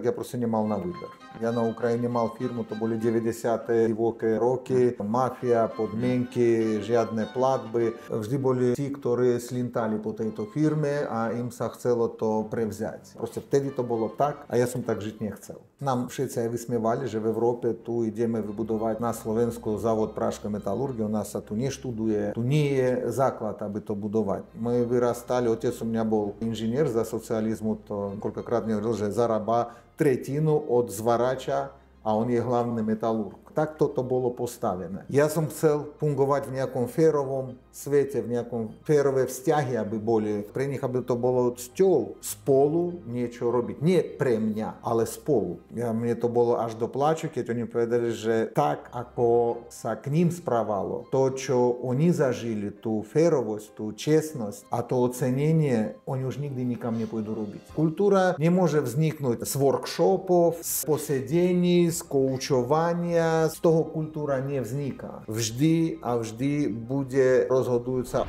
Я просто не мал на выбор. Я на Україні мав фірму, то були 90-ті глибокі роки, мафія, подмінки, жадні платби. Вжди були ті, які слінтали по тejto фірмі, а їм се хотіло то превзяти. Просто вtedy to було так, а я сам так жити не хотів. Нам všetci aj висмівали, že v Európe tu ideme vybudovať na Slovensku závod práškej metalurgie, u nás sa tu neštuduje, tu nie je základ, aby to budovať. My vyrastali, otec u mňa bol inžinier za socializmu, to koľkokrát mi hovoril, že zarába tretinu od зварача, а он є главний металург. Так то було поставлене. Я сам хотів функувати в nejakom férovom svete, v nejakom férové vzťahy, aby boli. Pre nich, aby to bolo cťou spolu niečo robiť. Nie pre mňa, ale spolu. Mne to bolo až do plaču, keď oni povedali, že tak, ako sa k ním správalo, to, čo oni zažili, tú férovosť, tú čestnosť a to ocenenie, oni už nikdy nikam nepôjdu robiť. Kultúra nemôže vzniknúť z workshopov, z posedení, z koučovania. Z toho kultúra nevzniká. Vždy a vždy bude rozhodujúca.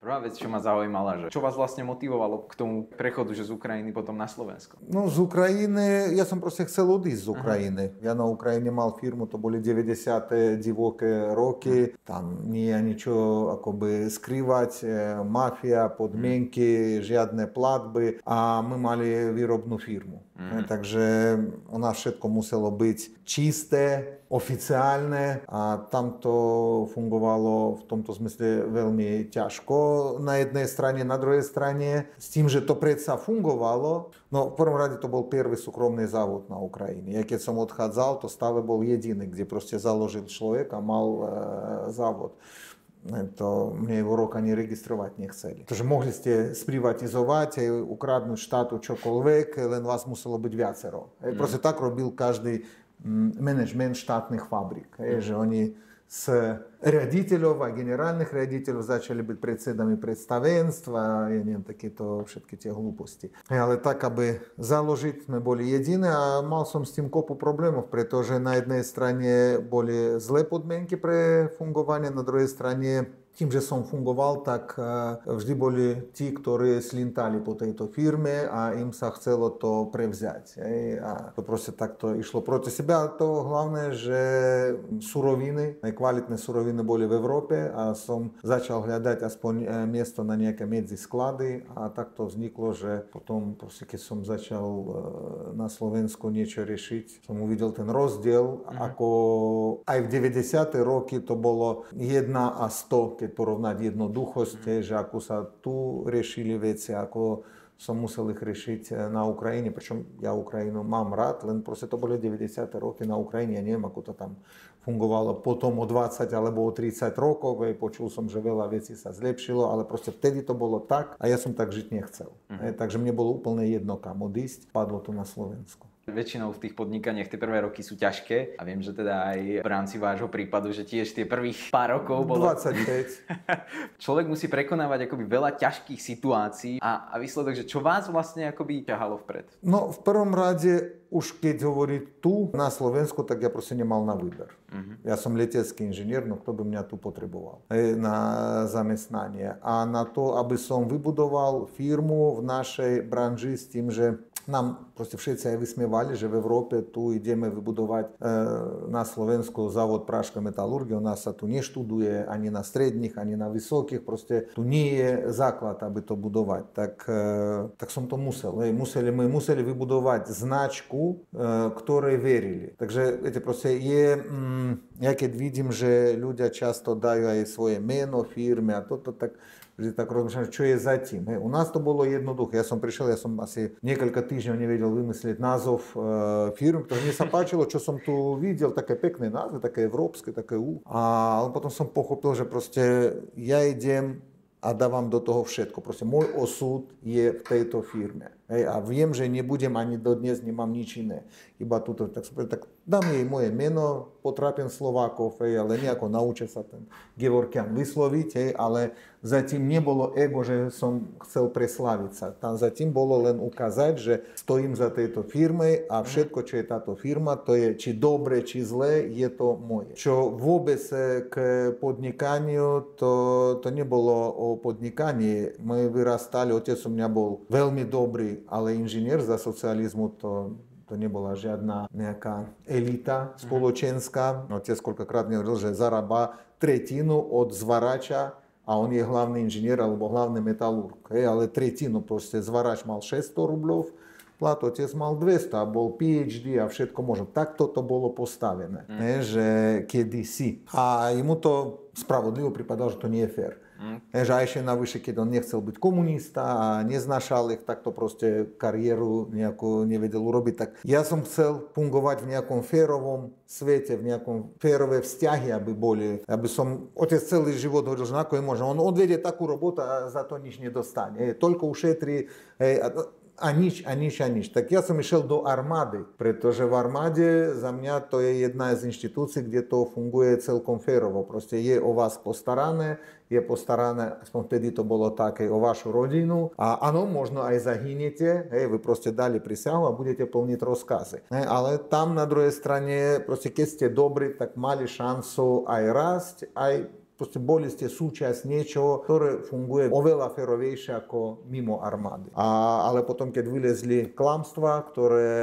Prvá vec, čo ma zaujímala, že čo vás vlastne motivovalo k tomu prechodu, že z Ukrajiny potom na Slovensko? No z Ukrajiny, ja som proste chcel odísť z Ukrajiny. Ja na Ukrajine mal firmu, to boli 90-té divoké roky. Tam nie je ničo akoby skrývať, mafia, podmienky, žiadne platby a my mali výrobnú firmu. Takže u nás všetko muselo byť čisté, oficiálne a tam to fungovalo v tomto zmysle veľmi ťažko na jednej strane, na druhej strane s tým, že to predsa fungovalo. No v prvom rade to bol prvý súkromný závod na Ukrajine. Ja keď som odchádzal, to stále bol jediný, kde proste založil človek a mal závod. To mne v rok ani registrovať nechceli. Takže mohli ste sprivatizovať, ukradnúť štátu čokoľvek, len vás muselo byť viacero. Proste tak robil každý management štátnych fabrik. Že oni z riaditeľov a generálnych riaditeľov začali byť predsedami predstavenstva, ja neviem, takéto všetky tie hlúposti. Ale tak, aby založiť, sme boli jediní a mal som s tým kopu problémov, pretože na jednej strane boli zlé podmienky pre fungovanie, na druhej strane tým, že som fungoval, tak vždy boli tí, ktorí slintali po tejto firme a im sa chcelo to prevziať. A to proste takto išlo proti sebe. A to hlavné, že suroviny, kvalitné suroviny boli v Európe a som začal hľadať aspoň miesto na nejaké medzisklady a tak to vzniklo, že potom, proste, keď som začal na Slovensku niečo riešiť, som uvidel ten rozdiel, ako aj v 90. roky to bolo 1 a 100, keď porovnať jednoduchosť, že ako sa tu riešili veci, ako som musel ich riešiť na Ukrajine, pričom ja Ukrajinu mám rád, len proste to boli 90. roky na Ukrajine, ja neviem, ako to tam fungovalo potom o 20 alebo o 30 rokov, počul som, že veľa vecí sa zlepšilo, ale proste vtedy to bolo tak a ja som tak žiť nechcel. Takže mne bolo úplne jedno, kam odísť, padlo to na Slovensku. Väčšinou v tých podnikaniach tie prvé roky sú ťažké a viem, že teda aj v rámci vášho prípadu, že tiež tie prvých pár rokov bolo... 25. Človek musí prekonávať akoby veľa ťažkých situácií a výsledok, že čo vás vlastne akoby ťahalo vpred? No v prvom rade, už keď hovorí tu na Slovensku, tak ja proste nemal na výber. Ja som letecký inžinier, no kto by mňa tu potreboval na zamestnanie. A na to, aby som vybudoval firmu v našej branži s tým, že nám proste všetci aj vysmievali, že v Európe tu ideme vybudovať na Slovensku závod práškej metalurgie. U nás sa tu neštuduje ani na stredných, ani na vysokých. Proste tu nie je základ, aby to budovať. Tak som to musel. My museli vybudovať značku, ktorej verili. Takže viete, proste ja keď vidím, že ľudia často dajú aj svoje meno firmy a toto, tak vždy tak rozmýšľam, čo je za tým. U nás to bolo jednoduché. Ja som asi niekoľko týždňov nevedel vymyslieť názov firm, ktoré mne sa páčilo, čo som tu videl, také pekné názvy, také európske, také ale potom som pochopil, že proste ja idem a dávam do toho všetko. Proste môj osud je v tejto firme. A viem, že nebudem ani dodnes, nemám nič iné. Iba túto, tak dám jej moje meno, potrápim Slovákov, ale nejako naučia sa ten Gevorkian vysloviť, ale zatím nebolo ego, že som chcel preslaviť sa. Tam zatím bolo len ukázať, že stojím za tejto firme a všetko, čo je táto firma, to je či dobre, či zlé, je to moje. Čo vôbec k podnikaniu, to nebolo o podnikaní. My vyrastali, otec u mňa bol veľmi dobrý ale inžinier za socializmu to nebola žiadna nejaká elita spoločenská. Otec koľkokrát mi hovoril, že zarába tretinu od zvarača a on je hlavný inžinier alebo hlavný metalurg. Ale tretinu, proste zvarač mal 600 rubľov, plat otec mal 200 a bol PhD a všetko možno. Takto to bolo postavené, že kedysi. A jemu to spravodlivo pripadalo, že to nie je fér. Že a ešte navyše, keď on nechcel byť komunista a neznášal ich, tak to proste kariéru nejakú nevedel urobiť. Tak ja som chcel fungovať v nejakom férovom svete, v nejakom férové vzťahy, aby boli. Aby som, otec celý život hovoril, že ako je možno. On odvedie takú robotu a za to nič nedostane. Toľko ušetrí. A nič. Tak ja som išiel do armády, pretože v armáde za mňa to je jedna z inštitúcií, kde to funguje celkom férovo. Proste je o vás postarané, aspoň vtedy to bolo také, o vašu rodinu. A áno, možno aj zahynete, vy proste dali prísahu a budete plniť rozkazy. Ale tam na druhej strane, proste keď ste dobrí, tak mali šancu aj rásť, aj proste boli ste súčasť niečoho, ktoré funguje oveľa férovejšie ako mimo armády. Ale potom, keď vylezli klamstvá, ktoré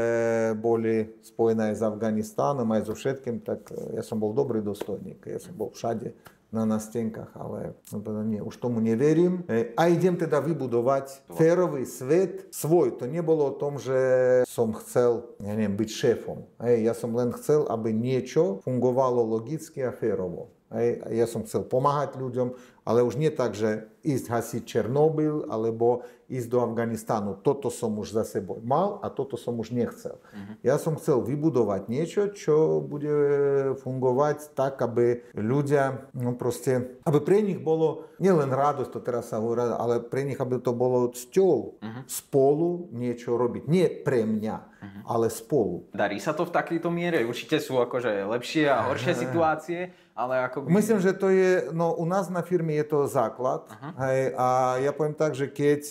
boli spojené aj s Afganistánom, aj so všetkým, tak ja som bol dobrý dôstojník. Ja som bol všade na nástenkách, ale nie, už tomu neverím. A idem teda vybudovať férový svet svoj. To nebolo o tom, že som chcel, byť šéfom. Ja som len chcel, aby niečo fungovalo logicky a férovo. Ja som chcel pomáhať ľuďom, ale už nie tak, že ísť hasiť Černobyl alebo ísť do Afganistánu. Toto som už za sebou mal a toto som už nechcel. Ja som chcel vybudovať niečo, čo bude fungovať tak, aby ľudia, aby pre nich bolo nielen radosť, to teraz sa hovorí, ale pre nich, aby to bolo cťou spolu niečo robiť. Nie pre mňa, ale spolu. Darí sa to v takejto miere? Určite sú akože lepšie a horšie situácie, ale ako... Myslím, že to je, u nás na firme je to základ. A ja poviem tak, že keď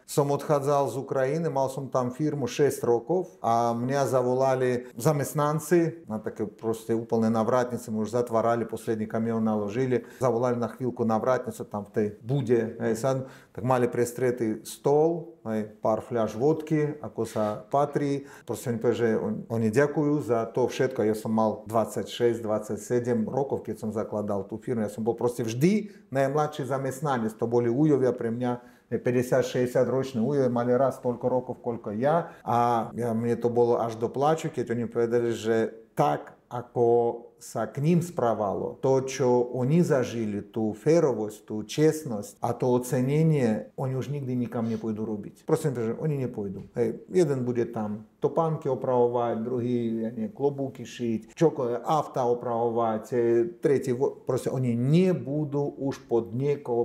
som odchádzal z Ukrajiny, mal som tam firmu 6 rokov a mňa zavolali zamestnanci, na také proste úplne navratnice, my už zatvárali, posledný kamión naložili, zavolali na chvíľku navratnicu tam v tej bude, tak mali prestretý stôl, pár fľaš vodky, ako sa patrí. Proste oni povedali, že oni ďakujú za to všetko. Ja som mal 26, 27 rokov, keď som zakladal tú firmu. Ja som bol proste vždy najmladší zamestnanec. To boli ujovia pre mňa, 50-60 roční ujovia, mali raz toľko rokov, koľko ja. A mne to bolo až do plaču, keď oni povedali, že tak, ako sa k ním správalo, to, čo oni zažili, tú férovosť, tú čestnosť a to ocenenie, oni už nikdy nikam nepôjdu robiť. Prosím, že oni nepôjdu. Jeden bude tam topánky opravovať, druhý klobúky šiť, čokoľvek, auta opravovať, tretí, proste oni nebudú už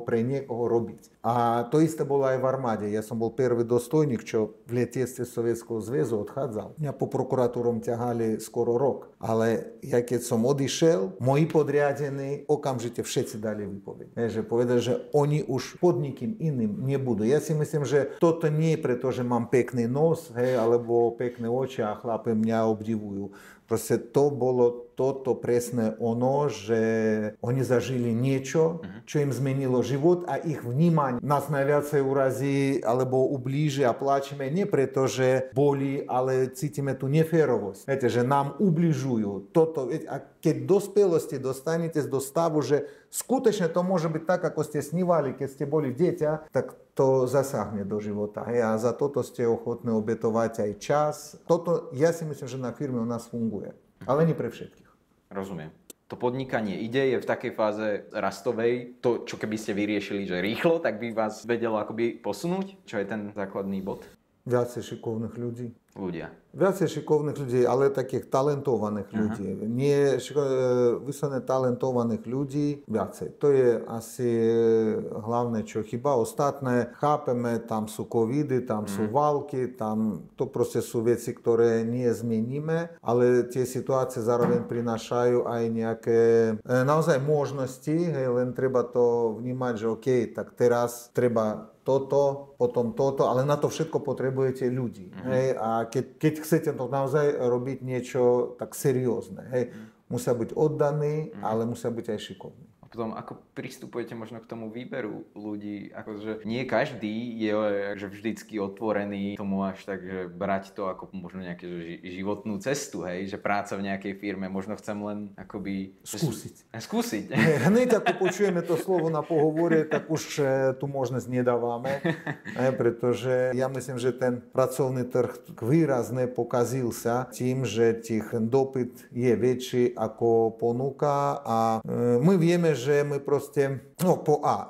pre niekoho robiť. A to isté bolo aj v armáde. Ja som bol prvý dôstojník, čo v letectve Sovietskeho zväzu odchádzal. Mňa po prokuratúrom ťahali skoro rok. Ale ja keď som odišiel, moji podriadení okamžite všetci dali výpoveď. Že povedali, že oni už pod nikým iným nebudú. Ja si myslím, že toto nie je preto, že mám pekný nos, alebo pekné oči a chlapi mňa obdivujú. Proste to bolo toto presne ono, že oni zažili niečo, čo im zmenilo život a ich vnímanie nás najviacej urazí alebo ublíži a plačeme nie preto, že boli, ale cítime tú neférovosť. Viete, že nám ubližujú. Toto, a keď v dospelosti dostanete do stavu, že skutočne to môže byť tak, ako ste snívali, keď ste boli dieťa, tak to zasáhne do života. A za toto ste ochotní obetovať aj čas. Toto, ja si myslím, že na firme u nás funguje. Ale nie pre všetkých. Rozumiem. To podnikanie ide, je v takej fáze rastovej. To, čo keby ste vyriešili, že rýchlo, tak by vás vedelo akoby posunúť? Čo je ten základný bod? Viacej šikovných ľudí. Viacej šikovných ľudí, ale takých talentovaných ľudí. Nie vyslovene talentovaných ľudí, viacej. To je asi hlavné, čo chýba. Ostatné chápeme, tam sú covidy, tam sú války, tam to proste sú veci, ktoré nie zmeníme, ale tie situácie zároveň prinášajú aj nejaké naozaj možnosti, len treba to vnímať, že OK, tak teraz treba toto, potom toto, ale na to všetko potrebujete ľudí. A keď chcete to naozaj robiť niečo tak seriózne, musia byť oddaní, ale musia byť aj šikovní. Potom ako pristupujete možno k tomu výberu ľudí? Akože nie každý je že vždycky otvorený tomu až tak, že brať to ako možno nejakú životnú cestu, hej? Že práca v nejakej firme, možno chcem len akoby... Skúsiť. Hneď ako počujeme to slovo na pohovore, tak už tú možnosť nedávame, pretože ja myslím, že ten pracovný trh výrazne pokazil sa tým, že tých dopyt je väčší ako ponuka a my vieme, že my proste,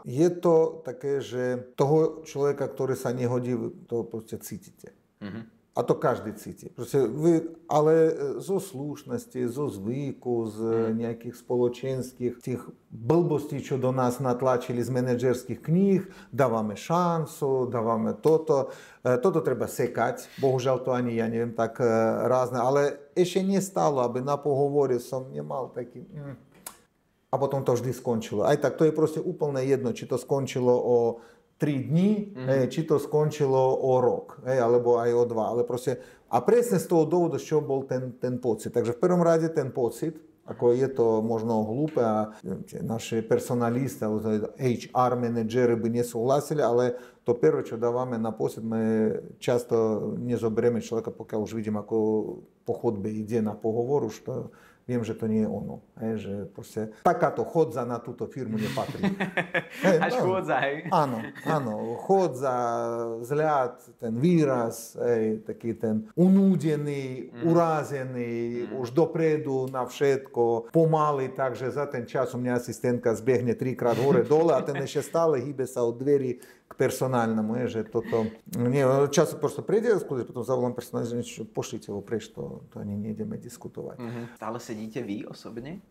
je to také, že toho človeka, ktorý sa nehodí, to proste cítite. A to každý cíti. Ale zo slušnosti, zo zvyku, z nejakých spoločenských tých blbostí, čo do nás natlačili z manažerských kníh, dávame šancu, dávame toto. Toto treba sekať. Bohužiaľ to ani ja neviem tak rázne. Ale ešte nestalo, aby na pohovore som nemal taký... A potom to vždy skončilo. Aj tak, to je proste úplne jedno, či to skončilo o 3 dní, či to skončilo o rok, alebo aj o 2, ale proste, a presne z toho dôvodu, z čoho bol ten pocit. Takže v prvom rade ten pocit, ako je to možno hlúpe a naši personalisti, HR manažery by nesúhlasili, ale to prvé, čo dávame na pocit, my často nezoberieme človeka, pokiaľ už vidím, ako po chodbe ide na pohovor, už to viem, že to nie je ono. Že proste takáto chodza na túto firmu nepatrí. Až chodza, hej? Áno. Chodza, vzhľad, ten výraz, taký ten unúdený, urázený, už dopredu na všetko, pomaly, takže za ten čas u mňa asistentka zbehne 3-krát hore-dole a ten ešte stále hýbe sa od dverí k personálnemu, že toto... Nie, často prosto príde, potom zavolám personálne, že pošlite ho preč, to ani nejdeme diskutovať. Stále sedíte vy osobne?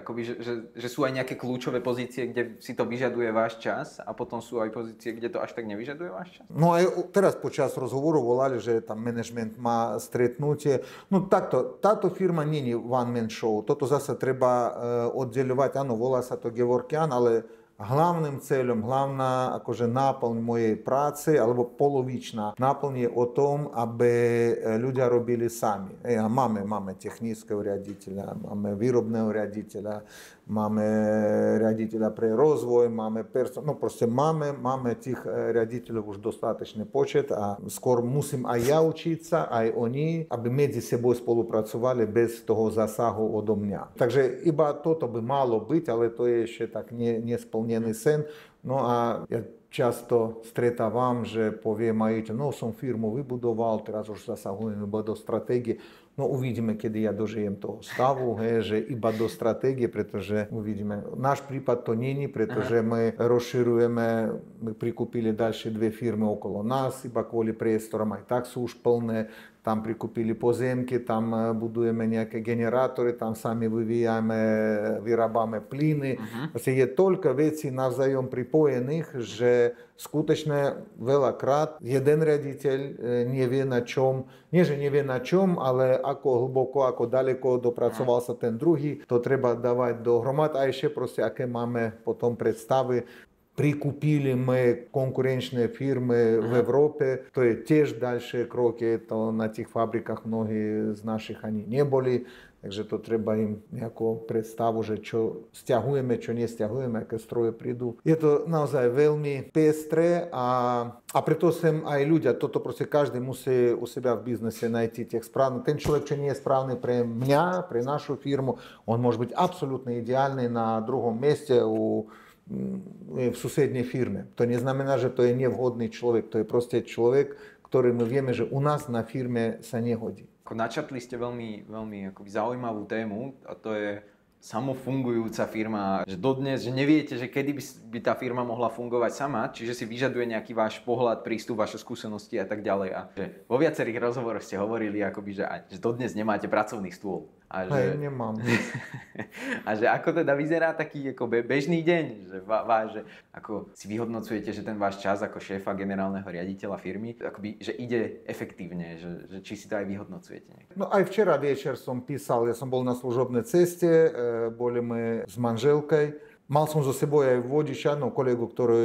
Akoby, že sú aj nejaké kľúčové pozície, kde si to vyžaduje váš čas a potom sú aj pozície, kde to až tak nevyžaduje váš čas? No aj teraz počas rozhovoru volali, že tam management má stretnutie. No takto, táto firma nie je one-man show. Toto zase treba oddeľovať. Áno, volá sa to Gevorkian, ale hlavným cieľom, hlavná akože náplň mojej práce, alebo polovičná náplň je o tom, aby ľudia robili sami. Máme technického riaditeľa, máme výrobného riaditeľa, máme riaditeľa pre rozvoj, máme máme tých riaditeľov už dostatočný počet a skôr musím aj ja učiť sa, aj oni, aby medzi sebou spolupracovali bez toho zásahu odo mňa. Takže iba toto by malo byť, ale to je ešte tak nesplnený sen. No a ja často stretávam, že povie majiteľ, som firmu vybudoval, teraz už zasahujem iba do stratégie. No uvidíme, kedy ja dožijem toho stavu, že iba do stratégie, pretože uvidíme. Náš prípad to není, pretože my rozširujeme, my prikúpili ďalšie 2 firmy okolo nás, iba kvôli priestorom, aj tak sú už plné. Tam prikúpili pozemky, tam budujeme nejaké generátory, tam sami vyrábame plyny. Je toľko vecí navzájom pripojených, že skutočne veľakrát jeden riaditeľ nevie na čom, nie že nevie na čom, ale ako hlboko, ako ďaleko dopracoval sa ten druhý, to treba dávať dohromad a ešte proste aké máme potom predstavy. Prikúpili my konkurenčné firmy v Európe, to je tiež ďalšie kroky, to na tých fabrikách mnohí z našich ani neboli, takže to treba im nejakú predstavu, že čo stiahujeme, čo nesťahujeme, aké stroje prídu. Je to naozaj veľmi pestré a preto sem aj ľudia, toto proste každý musí u seba v biznese nájsť tých správnych. Ten človek, čo nie je správny pre mňa, pre našu firmu, on môže byť absolútne ideálny na druhom mieste v susednej firme. To neznamená, že to je nevhodný človek. To je proste človek, ktorý my vieme, že u nás na firme sa nehodí. Načatli ste veľmi, veľmi zaujímavú tému a to je samofungujúca firma. Že dodnes, že neviete, že kedy by tá firma mohla fungovať sama, čiže si vyžaduje nejaký váš pohľad, prístup, vaše skúsenosti a tak ďalej. A že vo viacerých rozhovoroch ste hovorili, že dodnes nemáte pracovný stôl. A že, nemám. A že ako teda vyzerá taký ako bežný deň, že ako si vyhodnocujete, že ten váš čas ako šéfa generálneho riaditeľa firmy, akoby, že ide efektívne, že či si to aj vyhodnocujete. No aj včera večer som písal, ja som bol na služobnej ceste, boli my s manželkou. Mal som zo sebou aj vodiča, kolegu, ktorý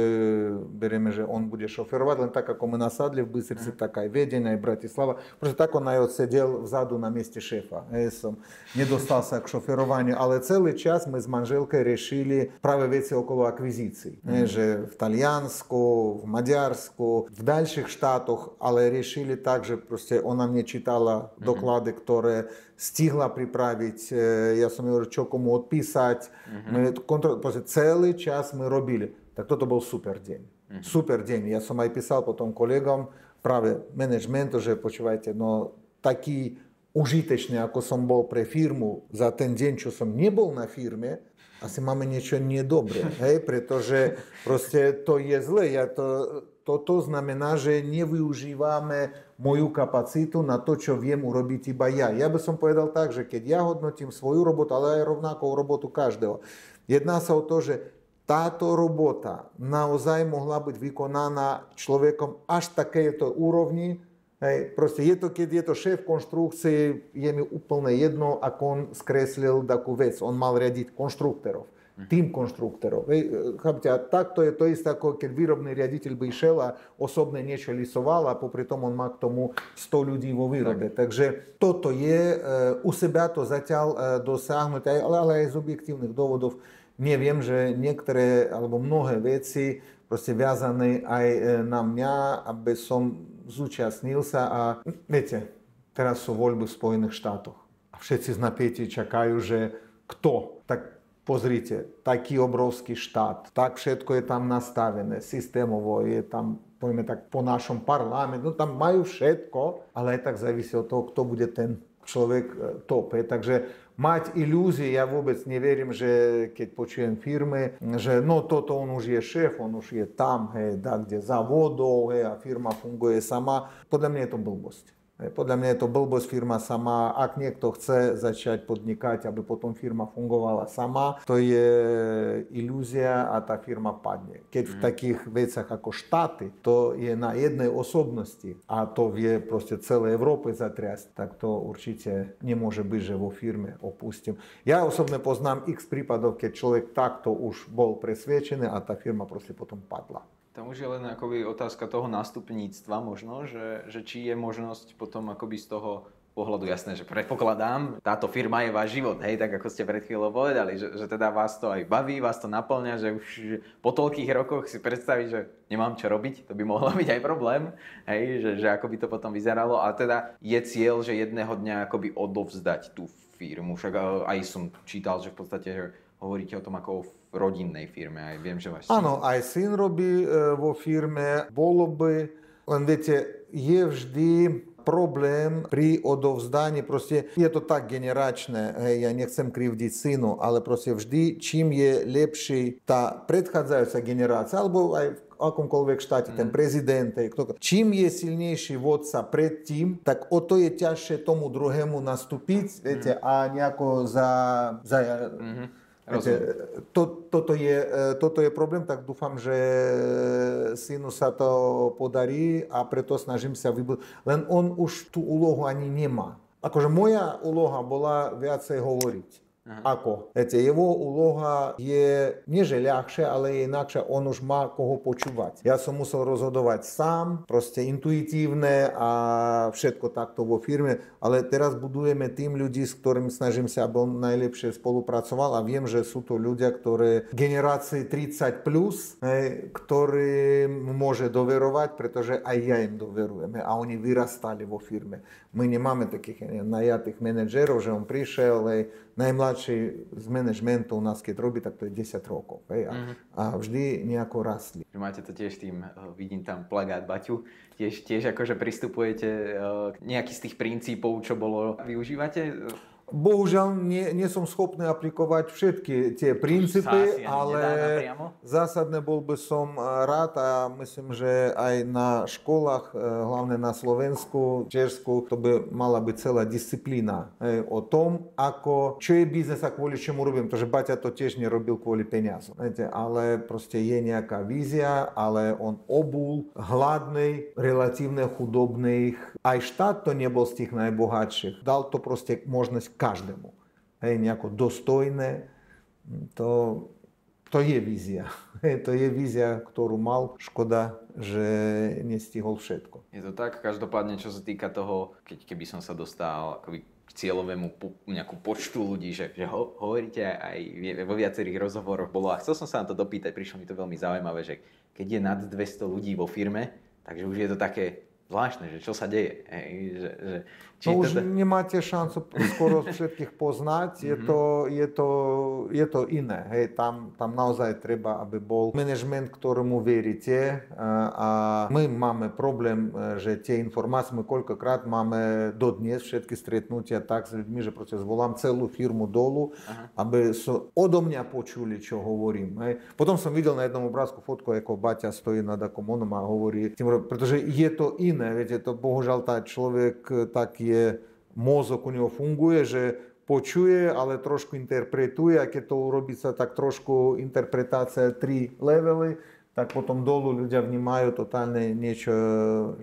berieme, že on bude šoferovať, len tak ako my nasadli v Bystrici, tak aj Viedeň, aj Bratislava. Proste tak on aj sedel vzadu na mieste šéfa. Som nedostal sa k šoferovaniu, ale celý čas my s manželkou riešili práve veci okolo akvizícií. Že v Taliansku, v Maďarsku, v ďalších štátoch, ale riešili tak, že proste ona mne čítala doklady, ktoré stihla pripraviť, ja som hovoril, čo komu odpísať. Celý čas my robili. Tak toto bol super deň. Super deň. Ja som aj písal potom kolegom práve managementu, že počúvajte, taký užitečný, ako som bol pre firmu za ten deň, čo som nebol na firme, asi máme niečo nedobré, pretože proste to je zle. Toto znamená, že nevyužívame moju kapacitu na to, čo viem urobiť iba ja. Ja by som povedal tak, že keď ja hodnotím svoju robotu, ale aj rovnakú robotu každého, jedná sa o to, že táto robota naozaj mohla byť vykonaná človekom až takéto úrovni. Proste je to, keď je to šéf konštrukcie, je mi úplne jedno, ako on skreslil takú vec. On mal riadiť konštruktorov. Tým konštruktorov. Chápete, a takto je to isté, ako keď výrobný riaditeľ by išiel a osobne niečo lisoval a popri tom on má k tomu 100 ľudí vo výrobe. Takže toto je, u seba to zatiaľ dosiahnuť, ale aj z objektívnych dôvodov neviem, že niektoré alebo mnohé veci proste viazané aj na mňa, aby som zúčastnil sa a viete, teraz sú voľby v Spojených štátoch a všetci z napätí čakajú, že kto, tak pozrite, taký obrovský štát, tak všetko je tam nastavené, systémovo je tam, povieme tak, po našom parlamentu, tam majú všetko, ale aj tak závisí od toho, kto bude ten človek top. Takže mať ilúzie, ja vôbec neverím, že keď počujem firmy, že toto on už je šéf, on už je tam, kde za vodou, a firma funguje sama. Podľa mňa je to blbosť. Podľa mňa je to blbosť, firma sama, ak niekto chce začať podnikať, aby potom firma fungovala sama, to je ilúzia a tá firma padne. Keď v takých veciach ako štáty, to je na jednej osobnosti a to vie proste celé Európe zatriasť, tak to určite nemôže byť, že vo firme opustím. Ja osobne poznám x prípadov, keď človek takto už bol presvedčený a tá firma proste potom padla. Tam už je len akoby otázka toho nástupníctva možno, že či je možnosť potom akoby z toho pohľadu jasné, že predpokladám, táto firma je váš život, tak ako ste pred chvíľou povedali, že teda vás to aj baví, vás to naplňa, že už po toľkých rokoch si predstaviť, že nemám čo robiť, to by mohlo byť aj problém, že ako by to potom vyzeralo, a teda je cieľ, že jedného dňa akoby odovzdať tú firmu, však aj som čítal, že v podstate že hovoríte o tom ako o rodinnej firme, aj viem, že váš syn... Áno, aj syn robí vo firme, bolo by, len viete, je vždy problém pri odovzdaní, proste je to tak generačné, ja nechcem krivdiť synu, ale proste vždy, čím je lepší tá predchádzajúca generácia, alebo aj v akomkoľvek štáte, ten prezident, čím je silnejší vodca predtým, tak o to je ťažšie tomu druhému nastúpiť, viete, a nejako toto je problém, tak dúfam, že synu sa to podarí a preto snažím sa vybudovať. Len on už tú úlohu ani nemá. Akože moja úloha bola viacej hovoriť. Ako? Viete, jeho úloha je nie že ľahšia, ale je inakšia, on už má koho počúvať. Ja som musel rozhodovať sám, proste intuitívne a všetko takto vo firme, ale teraz budujeme tým ľudí, s ktorými snažím sa, aby on najlepšie spolupracoval a viem, že sú to ľudia, ktoré generácie 30+, ktorým môže doverovať, pretože aj ja im doverujeme a oni vyrastali vo firme. My nemáme takých najatých manažerov, že on prišiel, najmladší z manažmentu u nás, keď robí, tak to je 10 rokov. A vždy nejako rastli. Máte to tiež tým, vidím tam plagát Baťu, tiež akože pristupujete k nejaký z tých princípov, čo bolo, využívate? Bohužiaľ nie som schopný aplikovať všetky tie princípy, ale zásadne bol by som rád a myslím, že aj na školách, hlavne na Slovensku, Česku, to by mala byť celá disciplína o tom, čo je biznes a kvôli čomu robím. Pretože Baťa to tiež nerobil kvôli peniazom. Ale proste je nejaká vízia, ale on obul hladnej, relatívne chudobných. Aj štát to nebol z tých najbohatších. Dal to proste možnosť každému. Nejako dostojné. To To je vízia. To je vízia, ktorú mal. Škoda, že nestihol všetko. Je to tak? Každopádne, čo sa týka toho, keby som sa dostal akoby k cieľovému nejakú počtu ľudí, že hovoríte aj vo viacerých rozhovoroch bolo, a chcel som sa na to dopýtať, prišlo mi to veľmi zaujímavé, že keď je nad 200 ľudí vo firme, takže už je to také zvláštne, že čo sa deje. No už nemáte šancu skoro všetkých poznať, je to iné. Hej, tam naozaj treba, aby bol manažment, ktorému veríte, a my máme problém, že tie informácie, my koľkokrát máme dodnes všetky stretnutia tak s ľuďmi, že proste zvolám celú firmu dolu, aby odo mňa počuli, čo hovorím. Hej. Potom som videl na jednom obrázku fotku, ako Baťa stojí nad akomonom a hovorí, pretože je to iné, viete, to bohužiaľ tá človek tak je, mozog u neho funguje, že počuje, ale trošku interpretuje, a keď to urobí sa tak trošku interpretácia 3 levely, tak potom dolu ľudia vnímajú totálne niečo,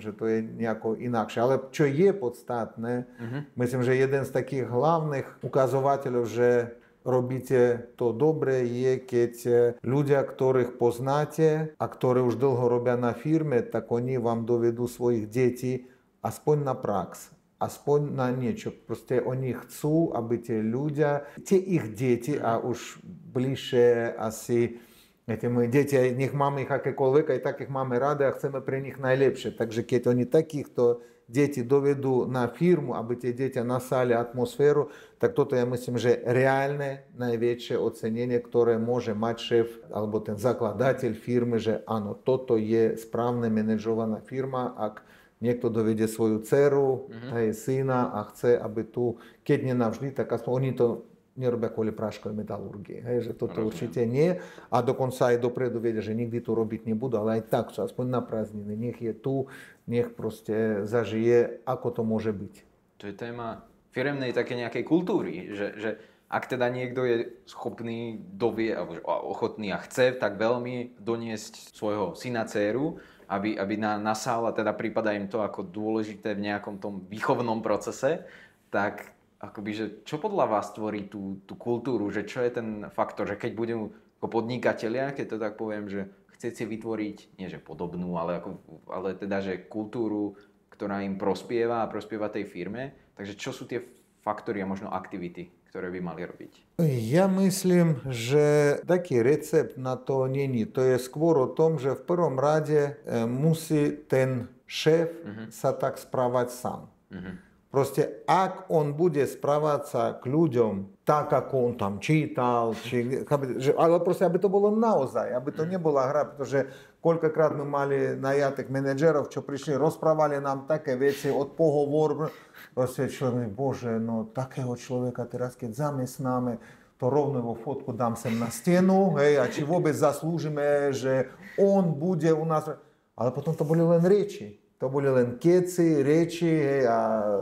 že to je nejako inakšie. Ale čo je podstatné, myslím, že jeden z takých hlavných ukazovateľov, že robíte to dobre, je, keď ľudia, ktorých poznáte a ktorí už dlho robia na firme, tak oni vám dovedú svojich detí aspoň na prax, aspoň na niečo. Proste oni chcú, aby tie ľudia, tie ich deti, a už bližšie asi, viete, moje deti, nech máme ich akékoľvek, aj tak ich máme rady a chceme pre nich najlepšie. Takže keď oni takýchto deti dovedú na firmu, aby tie deti nasali atmosféru, tak toto ja myslím, že reálne najväčšie ocenenie, ktoré môže mať šéf alebo ten zakladateľ firmy, že áno, toto je správne manažovaná firma, ak niekto dovedie svoju dceru, aj syna a chce, aby tu, keď nie navždy, tak aspoň oni to nerobia kvôli práškovej metalurgii. Hej, že toto určite nie. A dokonca aj dopredu vedia, že nikdy to robiť nebudú, ale aj tak, čo aspoň na prázdniny. Nech je tu, nech proste zažije, ako to môže byť. To je téma firemnej také nejakej kultúry, že ak teda niekto je schopný, alebo ochotný a chce tak veľmi doniesť svojho syna, dceru, aby nasál, a teda prípada im to ako dôležité v nejakom tom výchovnom procese, tak akoby, že čo podľa vás tvorí tú kultúru, že čo je ten faktor, že keď budem ako podnikatelia, keď to tak poviem, že chcete vytvoriť, nie že podobnú, ale teda, že kultúru, ktorá im prospieva a prospieva tej firme, takže čo sú tie faktory a možno aktivity, ktoré by mali robiť? Ja myslím, že taký recept na to není. To je skôr o tom, že v prvom rade musí ten šéf sa tak správať sám. Proste, ak on bude správať sa k ľuďom tak, ako on tam čítal, ale proste, aby to bolo naozaj, aby to nebola hra, pretože koľkokrát my mali najatých manažerov, čo prišli, rozprávali nám také veci od pohovoru, proste človek, bože, no takého človeka teraz, keď zamestnáme, to rovno vo fotku dám sem na stenu, hej, a či vôbec zaslúžime, že on bude u nás, ale potom to boli len reči. To boli len keci, reči, hej, a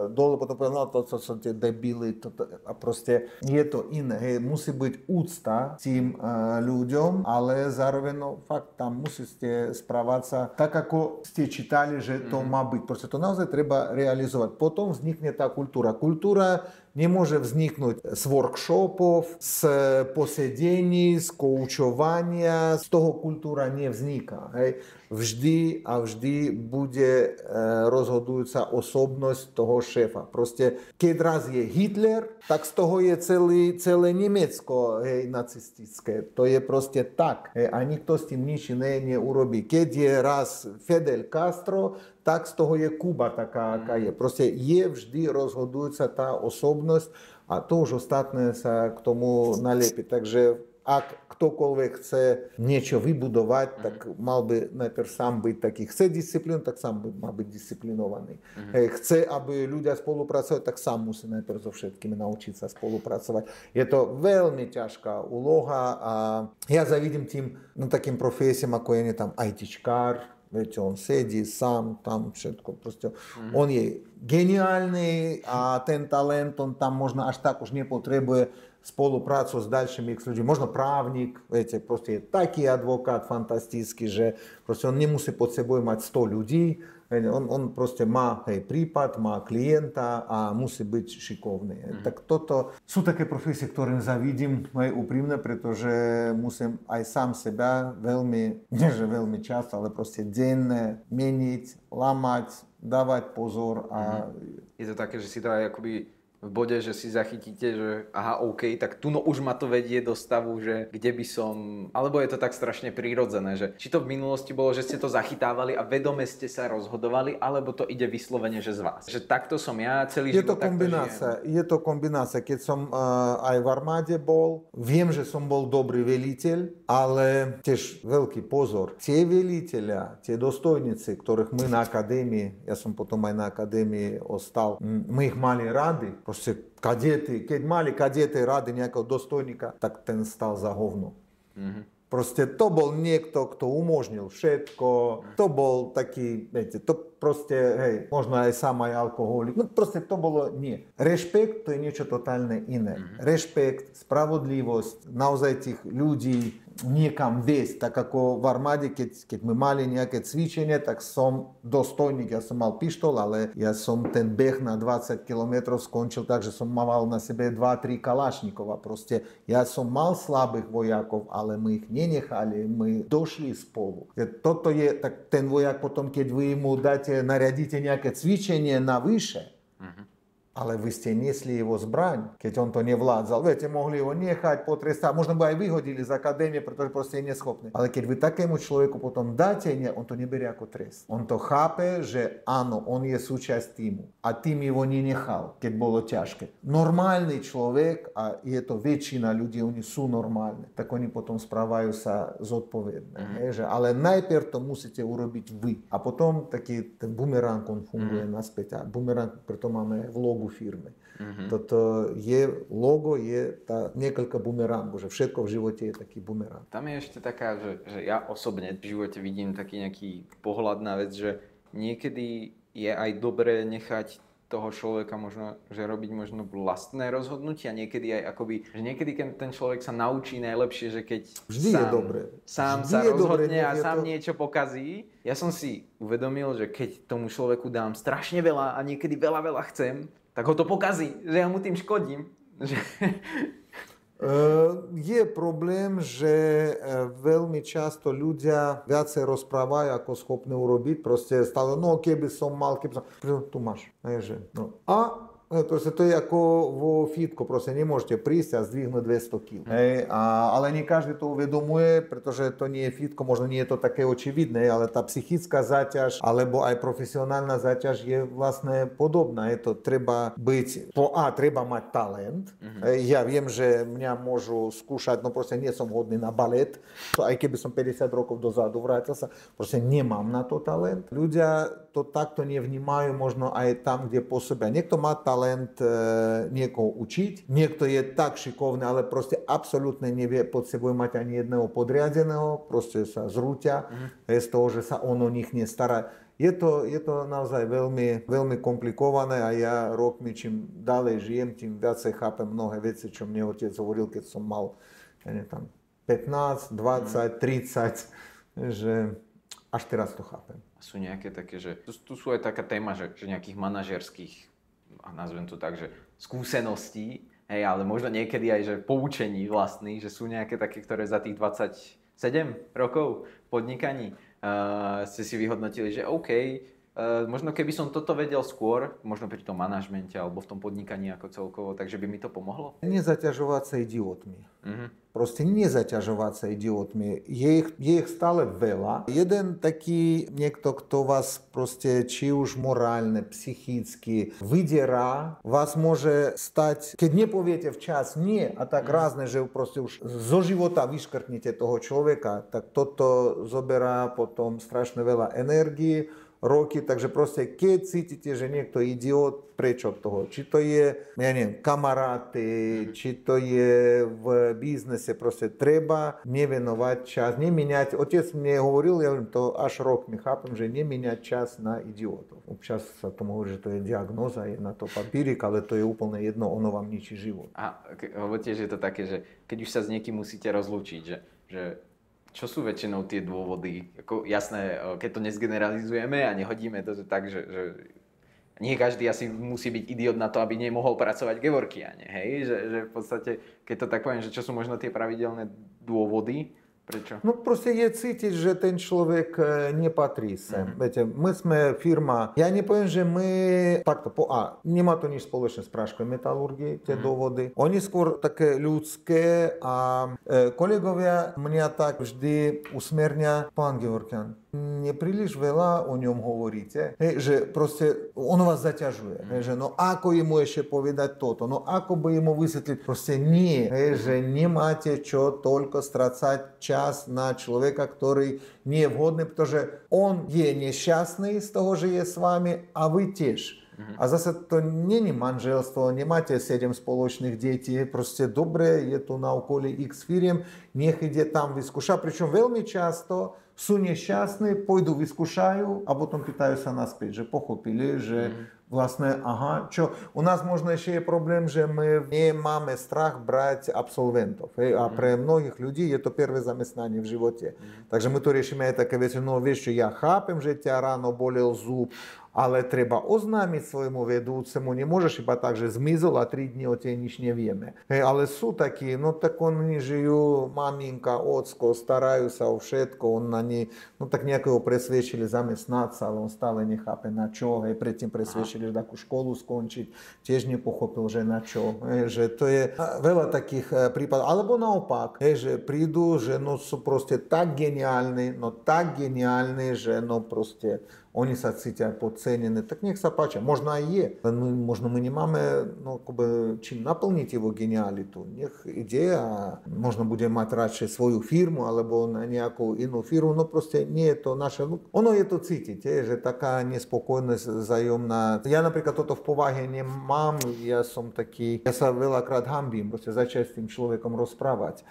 dole potom povedal, no to sú tie debily, a proste je to iné, hej, musí byť úcta tým ľuďom, ale zároveň, no fakt, tam musíte správať sa tak, ako ste čítali, že to má byť, proste to naozaj treba realizovať. Potom vznikne tá kultúra. Kultúra nemôže vzniknúť z workshopov, z posedení, z koučovania, z toho kultúra nevzniká, hej. Vždy bude rozhodujúca osobnosť toho šéfa. Proste, keď raz je Hitler, tak z toho je celé Nemecko, hej, nacistické. To je proste tak. Hej, a nikto s tým nič iné neurobí. Keď je raz Fidel Castro, tak z toho je Kuba taká, aká je. Proste je vždy rozhodujúca tá osobnosť a to už ostatné sa k tomu nalepí. Takže ak ktokoľvek chce niečo vybudovať, tak mal by najprv sám byť taký. Chce disciplínu, tak sám má byť disciplinovaný. Chce, aby ľudia spolupracovali, tak sám musí najprv so všetkými naučiť sa spolupracovať. Je to veľmi ťažká úloha a ja zavidím tým takým profesiám, ako je tam ITčkár. Viete, on sedí sám, tam všetko. Proste, on je geniálny a ten talent, on tam možno až tak už nepotrebuje spoluprácu s ďalšími ľuďmi. Možno právnik, viete, proste je taký advokát fantastický, že proste on nemusí pod sebou mať 100 ľudí, On proste má prípad, má klienta a musí byť šikovný. Tak toto sú také profesie, ktorým zavidím úprimne, pretože musím aj sám seba veľmi, nie že veľmi často, ale proste denne meniť, lamať, dávať pozor. A... Je to také, že si to aj akoby v bode, že si zachytíte, že aha, OK, tak tu no už ma to vedie do stavu, že kde by som... Alebo je to tak strašne prírodzené, že či to v minulosti bolo, že ste to zachytávali a vedome ste sa rozhodovali, alebo to ide vyslovene, že z vás. Že takto som ja celý život takto žijem. Je to kombinácia. Keď som aj v armáde bol, viem, že som bol dobrý veliteľ, ale tiež veľký pozor. Tie veliteľia, tie dostojnice, ktorých my na akadémii, ja som potom aj na akadémii ostal, my ich mali rady. Proste kadety, keď mali kadety rady nejakého dostojníka, tak ten stal za hovno. Proste to bol niekto, kto umožnil všetko, to bol taký, viete, to proste, hej, možno aj sám aj alkoholik, no proste to bolo nie. Rešpekt to je niečo totálne iné. Rešpekt, spravodlivosť, naozaj tých ľudí niekam viesť, tak ako v armáde, keď my mali nejaké cvičenie, tak som dostojník, ja som mal pištol, ale ja som ten beh na 20 km skončil tak, že som mal na sebe 2-3 kalašníkova. Proste ja som mal slabých vojakov, ale my ich nenechali, my došli spolu. Toto je, tak ten vojak potom, keď vy mu dáte, nariadíte nejaké cvičenie na vyše, ale vy ste niesli jeho zbraň, keď on to nevládzal. Viete, mohli ho nechať, potrestať, možno by aj vyhodili z akadémie, pretože proste je neschopný. Ale keď vy takému človeku potom dáte, on to neberie ako trest. On to chápe, že áno, on je súčasť týmu. A tým ho nenechal, keď bolo ťažké. Normálny človek, a je to väčšina ľudí, oni sú normálni, tak oni potom správajú sa zodpovedne. Ale najprv to musíte urobiť vy. A potom taký ten bumerang, on funguje naspäť. A bumerang, preto máme v logu firmy. Toto je logo, je niekoľko bumerangov, že všetko v živote je taký bumerang. Tam je ešte taká, že ja osobne v živote vidím taký nejaký pohľad na vec, že niekedy je aj dobré nechať toho človeka možno, že robiť možno vlastné rozhodnutia, niekedy aj akoby, že niekedy keď ten človek sa naučí najlepšie, že keď sám sa rozhodne a sám niečo pokazí. Ja som si uvedomil, že keď tomu človeku dám strašne veľa a niekedy veľa chcem, tak ho to pokazí, že ja mu tým škodím. Je problém, že veľmi často ľudia viacej rozprávajú, ako schopní urobiť. Proste stále, no keby som mal, tu máš. A to je ako vo fitko, proste nemôžete prísť a zdvihnúť 200 kg. Ale nie každý to uvedomuje, pretože to nie je fitko, možno nie je to také očividné, ale tá psychická záťaž alebo aj profesionálna záťaž je vlastne podobná. Je to treba byť, treba mať talent. Ja viem, že mňa môžu skúšať, no proste nie som hodný na balet, aj keby som 50 rokov dozadu vrátil sa, proste nemám na to talent. Ľudia to takto nevnímajú možno aj tam, kde pôsobia. Niekto má talent niekoho učiť, niekto je tak šikovný, ale proste absolútne nevie, potrebuje mať ani jedného podriadeného, proste sa zrúťa z toho, že sa on o nich nestará. Je to naozaj veľmi, veľmi komplikované a ja rokmi, čím ďalej žijem, tým viacej chápem mnohé veci, čo mne otec hovoril, keď som mal 15, 20, 30, že až teraz to chápem. Sú nejaké také, že tu sú aj taká téma, že nejakých manažerských, a nazvem to tak, že skúseností, ale možno niekedy aj, že poučení vlastných, že sú nejaké také, ktoré za tých 27 rokov podnikaní ste si vyhodnotili, že OK, možno keby som toto vedel skôr, možno pri tom manažmente alebo v tom podnikaní ako celkovo, takže by mi to pomohlo? Nezaťažovať sa idiotmi. Proste nezaťažovať sa idiotmi. Je ich stále veľa. Jeden taký niekto, kto vás proste či už morálne, psychicky vydierá, vás môže stať, keď nepoviete včas nie a tak rázne, že proste už zo života vyškrtnete toho človeka, tak toto zoberá potom strašne veľa energii, roky, takže proste keď cítite, že niekto je idiot, prečo toho? Či to je, ja neviem, kamaráty, či to je v biznese, proste treba nevenovať čas, nemíňať. Otec mne hovoril, ja viem, to až rok mi chápem, že nemíňať čas na idiotov. Občas sa tomu hovorí, že to je diagnóza, je na to papírik, ale to je úplne jedno, ono vám ničí život. A tiež je to také, že keď už sa s niekým musíte rozlúčiť, že Čo sú väčšinou tie dôvody? Ako, jasné, keď to nezgeneralizujeme a nehodíme to tak, že nie každý asi musí byť idiot na to, aby nemohol pracovať v Gevorkiane, hej? Že v podstate, keď to tak poviem, že čo sú možno tie pravidelné dôvody, prečo? Ну, просто je cítiť, že ten človek не patrí sem. Viete, my sme firma, ja nepoviem, že my, takto, nemá to nič spoločné s práškovej metalurgii, tie dôvody. Oni skôr také ľudské a kolegovia mňa tak vždy usmernia, pán Gevorkian, nepríliš veľa o ňom hovoríte, hej, že proste on vás zaťažuje, hej, že no ako jemu ešte povedať toto, no ako by jemu vysvetliť, proste nie, hej, že nemáte čo toľko strácať čas na človeka, ktorý nie je vhodný, pretože on je nešťastný z toho, že je s vami a vy tiež. A zase to není manželstvo, nemáte 7 spoločných detí, proste dobre, je tu na okolí x firiem, nech ide tam vyskúša, pričom veľmi často sú nešťastní, pôjdu, vyskúšajú a potom pýtajú sa naspäť, že pochopili, že vlastne, čo, u nás možno ešte je problém, že my nemáme strach brať absolventov. Hej, a pre mnohých ľudí je to prvé zamestnanie v živote. Takže my to riešime aj také veci, no vieš čo, ja chápem, že ťa ráno bolel zub, ale treba oznámiť svojmu vedúcemu, nemôžeš iba tak, že zmizol a 3 dní o tej nič nevieme. Hej, ale sú takí, no tak oni žijú, maminka, ocko, starajú sa o všetko, on na nej, no tak nejako ho presvedčili zamestnať sa, ale on stále nechápe na čo, hej, predtým presvedčili, že takú školu skončiť, tiež nepochopil, že na čo, hej, že to je veľa takých prípadov, alebo naopak, hej, že prídu, že no sú proste tak geniálni, že no proste oni sa cítia podcenené, tak nech sa páčia. Možno aj je. Možno my nemáme čím naplniť jeho genialitu. Nech ide a možno bude mať radšej svoju firmu alebo na nejakú inú firmu. No proste nie je to naše. Ono je to cítiť, že taká nespokojnosť vzájomná. Ja napríklad toto v povahe nemám. Ja sa veľakrát hanbím, proste začať s tým človekom rozprávať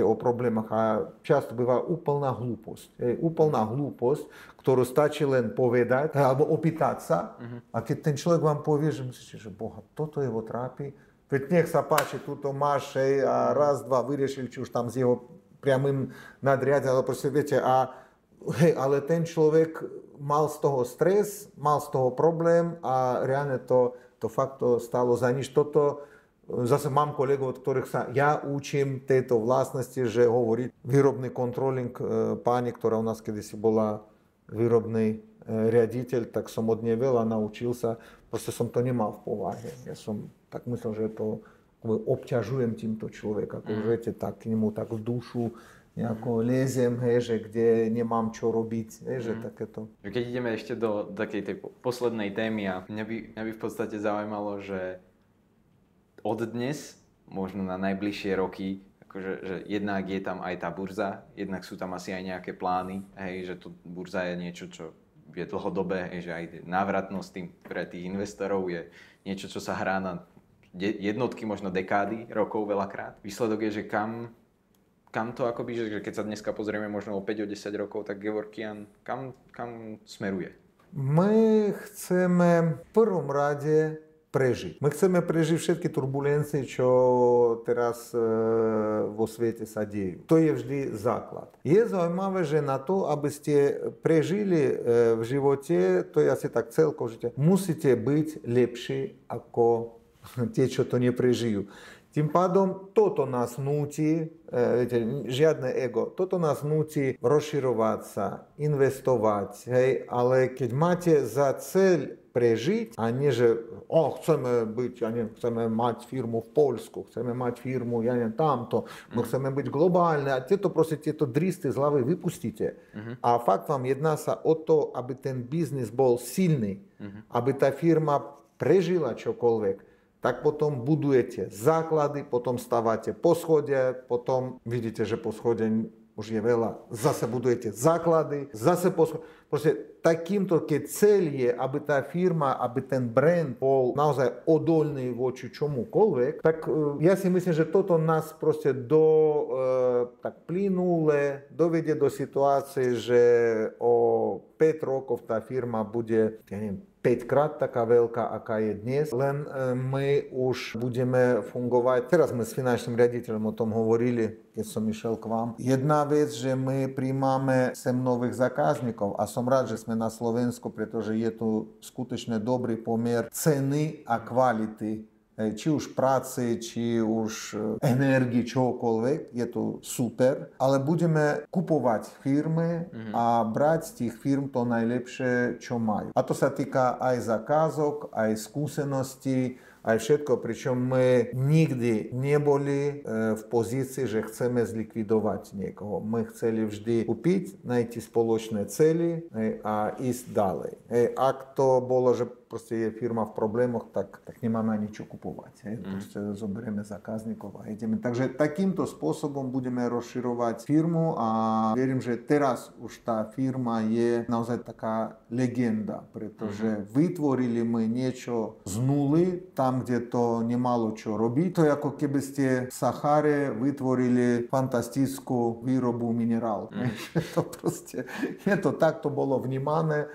o problémach. A často býva úplná hlúposť. Úplná hlúposť, ktorú stačí len povedať alebo opýtať sa. A keď ten človek vám povie, že myslíte, že Boha, toto jeho trápi, veď nech sa páči, túto máš a raz, dva vyriešil, či už tam s jeho priamým nadriadením, ale proste viete, ale ten človek mal z toho stres, mal z toho problém a reálne to fakt stálo za nič. Toto zase mám kolegov, od ktorých sa ja učím tejto vlastnosti, že hovorí výrobný kontroling pani, ktorá u nás kedysi bola výrobný riaditeľ, tak som od nej veľa naučil sa. Proste som to nemal v povahe. Ja som tak myslel, že to obťažujem týmto človeka. Viete, tak k nemu tak v dušu nejako leziem, že kde nemám čo robiť, že takéto. Keď ideme ešte do takej tej poslednej témy a mňa by v podstate zaujímalo, že od dnes, možno na najbližšie roky, akože, že jednak je tam aj tá burza, jednak sú tam asi aj nejaké plány, že tu burza je niečo, čo je dlhodobé, že aj návratnosť tým pre tých investorov je niečo, čo sa hrá na jednotky, možno dekády, rokov veľakrát. Výsledok je, že kam to akoby, že keď sa dneska pozrieme možno o 5, o 10 rokov, tak Gevorkian kam smeruje? My chceme v prvom rade prežiť. My chceme prežiť všetky turbulencie, čo teraz vo svete sa dejú. To je vždy základ. Je zaujímavé, že na to, aby ste prežili v živote, to je asi tak celkovo, že musíte byť lepší ako tie, čo to neprežijú. Tým pádom toto nás núti, žiadne ego, toto nás núti rozširovať sa, investovať, ale keď máte za cieľ prežiť a nie, že chceme mať firmu v Poľsku, chceme mať firmu, tamto, my chceme byť globálne a tieto dristy z hlavy vypustíte. A fakt vám jedná sa o to, aby ten biznis bol silný, aby tá firma prežila čokoľvek. Tak potom budujete základy, potom stávate poschodie, potom vidíte, že poschodie už je veľa, zase budujete základy, zase poschodie. Proste takýmto, keď cieľ je, aby tá firma, aby ten brand bol naozaj odolný voči čomukoľvek, tak ja si myslím, že toto nás proste tak plynule dovedie do situácie, že o 5 rokov tá firma bude, 5-krát taká veľká, aká je dnes, len my už budeme fungovať. Teraz sme s finančným riaditeľom o tom hovorili, keď som išiel k vám. Jedna vec, že my príjmame sem nových zákazníkov a som rád, že sme na Slovensku, pretože je tu skutočne dobrý pomer ceny a kvality. Či už práci, či už energii, čokoľvek, je to super, ale budeme kupovať firmy a brať z tých firm to najlepšie, čo majú. A to sa týka aj zakázok, aj skúseností, aj všetko, pričom my nikdy neboli v pozícii, že chceme zlikvidovať niekoho. My chceli vždy kúpiť, nájsť spoločné cely a ísť ďalej. Ak to bolo, že proste je firma v problémoch, tak nemáme ani čo kupovať. Proste zoberieme zákazníkov a ideme. Takže takýmto spôsobom budeme rozširovať firmu a verím, že teraz už tá firma je naozaj taká legenda, pretože vytvorili my niečo z nuly, tam, kde to nemalo čo robiť. To je ako keby ste v Sahare vytvorili fantastickú výrobu minerál. To proste, je to takto bolo vnímané.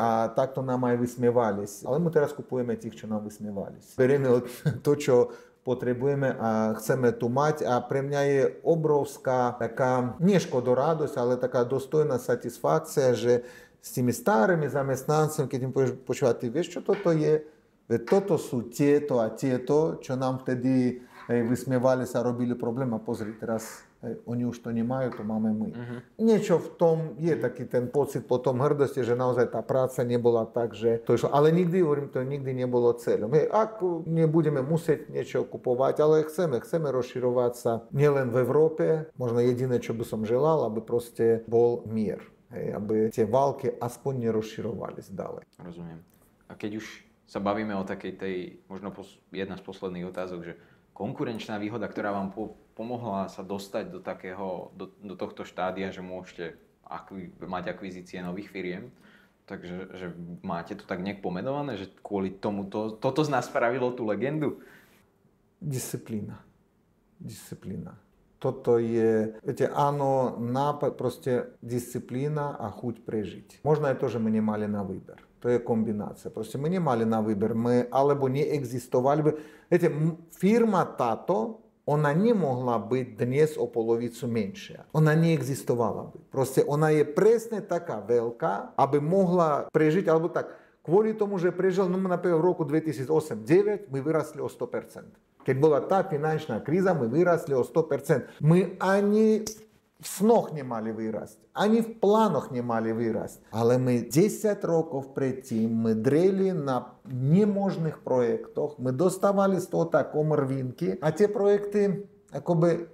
A takto nám aj vysmievались. Ale my teraz kupujeme tých, čo nám vysmievались. Berieme to, čo potrebujeme a chceme tu mať. A pre mňa je obrovská taká, nie škodoradosť, ale taká dostojná satisfakcia, že s tými starými zamestnancami, keď im povieš, počúvať, ty vieš, čo toto je? Veď toto sú tieto a tieto, čo nám vtedy vysmievались a robili problém. A pozri, teraz oni už to nemajú, to máme my. Niečo v tom je taký ten pocit potom hrdosti, že naozaj tá práca nebola tak, že to išlo. Ale nikdy, hovorím, to nikdy nebolo cieľom. Ak nebudeme musieť niečo kupovať, ale chceme rozširovať sa nielen v Európe, možno jediné, čo by som želal, aby proste bol mier. Aby tie války aspoň nerozširovались ďalej. Rozumiem. A keď už sa bavíme o takej tej, možno jedna z posledných otázok, že konkurenčná výhoda, ktorá vám pomohla sa dostať do tohto štádia, že môžete mať akvizície nových firiem, takže že máte to tak nejak pomenované, že kvôli tomu toto z nás spravilo tú legendu? Disciplína. Toto je, viete, áno, nápad, proste disciplína a chuť prežiť. Možno je to, že my nemali na výber. To je kombinácia. Proste my nemali na výber, alebo neexistovali. Viete, firma táto, ona nemohla byť dnes o polovicu menšia. Ona neexistovala by. Proste ona je presne taká veľká, aby mohla prežiť, alebo tak, kvôli tomu, že prežil, napríklad v roku 2008-2009, my vyrastli o 100%. Keď bola tá finančná kríza, my vyrastli o 100%. My ani v snoch nemali vyrásť, ani v plánoch nemali vyrásť. Ale my 10 rokov predtým my dreli na nemožných projektoch, my dostávali z toho takom rvinky a tie projekty akoby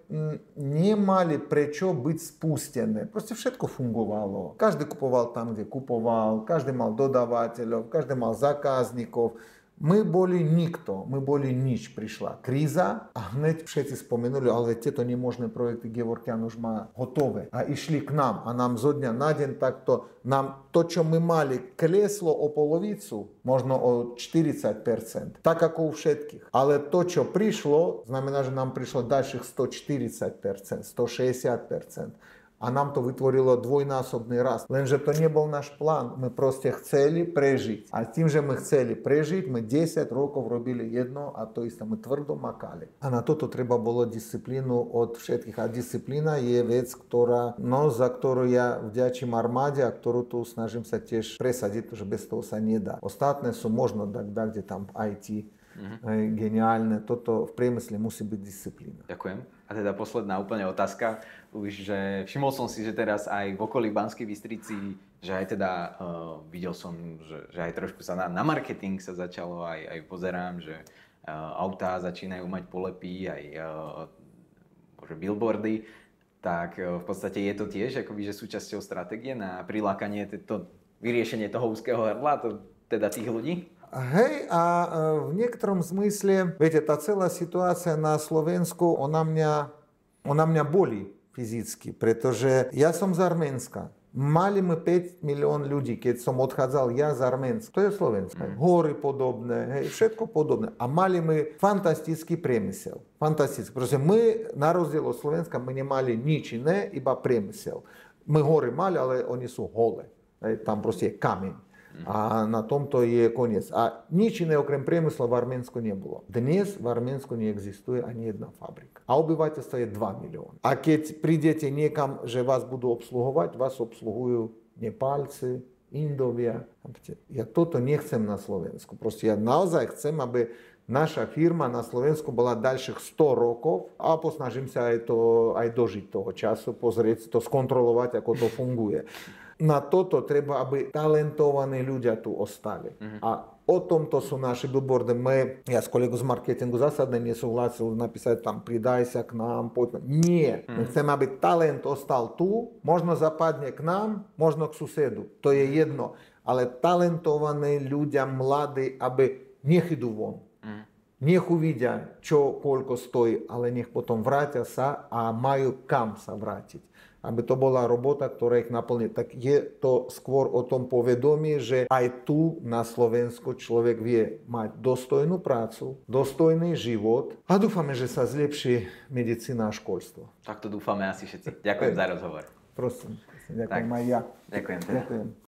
nemali prečo byť spustené. Proste všetko fungovalo. Každý kupoval tam, kde kupoval, každý mal dodávateľov, každý mal zákazníkov. My boli nikto, my boli nič. Prišla kríza a hneď všetci spomenuli, ale tieto nemožné projekty Gevorkyan už má hotové. A išli k nám a nám zo dňa na deň takto, nám to, čo my mali, kleslo o polovicu, možno o 40%. Tak ako u všetkých. Ale to, čo prišlo, znamená, že nám prišlo ďalších 140%, 160%. A nám to vytvorilo dvojnásobný rast. Lenže to nebol náš plán. My proste chceli prežiť. A tým, že my chceli prežiť, my 10 rokov robili jedno a to isté. My tvrdo makali. A na toto treba bolo disciplínu od všetkých. A disciplína je vec, za ktorú ja vďačím armáde a ktorú tu snažím sa tiež presadiť, že bez toho sa nedá. Ostatné sú možno kde tam IT. Geniálne. Toto v priemysle musí byť disciplína. Ďakujem. A teda posledná úplne otázka. Už, že všimol som si, že teraz aj v okolí Banskej Bystrici, že aj teda videl som, že aj trošku sa na marketing sa začalo, aj pozerám, že autá začínajú mať polepy, aj billboardy. Tak v podstate je to tiež akoby, že súčasťou stratégie na prilákanie, vyriešenie toho úzkeho hrdla, teda tých ľudí? Hej, a v niektorom zmysle, viete, tá celá situácia na Slovensku, ona mňa bolí fyzicky, pretože ja som z Arménska. Mali my 5 milión ľudí, keď som odchádzal ja z Arménska. To je Slovensko. Hory podobné, hej, všetko podobné. A mali my fantastický priemysel. Fantastický. Proste my, na rozdiel od Slovenska, my nemali nič iné, iba priemysel. My hory mali, ale oni sú holé. Hej, tam proste je kameň. A na tomto je koniec. A nič iné okrem priemysla v Arménsku nebolo. Dnes v Arménsku neexistuje ani jedna fabrika. A obyvateľstvo je 2 milióny. A keď prídete niekam, že vás budú obsluhovať, vás obsluhujú Nepálci, Indovia. Ja toto nechcem na Slovensku. Proste ja naozaj chcem, aby naša firma na Slovensku bola ďalších 100 rokov a posnažím sa aj dožiť toho času, pozrieť to, skontrolovať, ako to funguje. Na toto treba, aby talentovaní ľudia tu ostali. A o tomto sú naše billboardy. Ja s kolegou z marketingu zásadne nesúhlasil napísať tam pridaj sa k nám, poď. Nie. My chceme, aby talent ostal tu, možno zapadne k nám, možno k susedu. To je jedno. Ale talentovaní ľudia, mladí, aby nech idú von. Nech uvidia, čo koľko stojí, ale nech potom vrátia sa a majú kam sa vrátiť. Aby to bola robota, ktorá ich naplní. Tak je to skôr o tom povedomí, že aj tu na Slovensku človek vie mať dostojnú prácu, dostojný život a dúfame, že sa zlepší medicína a školstvo. Tak to dúfame asi všetci. Ďakujem za rozhovor. Prosím, ďakujem aj ja. Ďakujem. Ďakujem.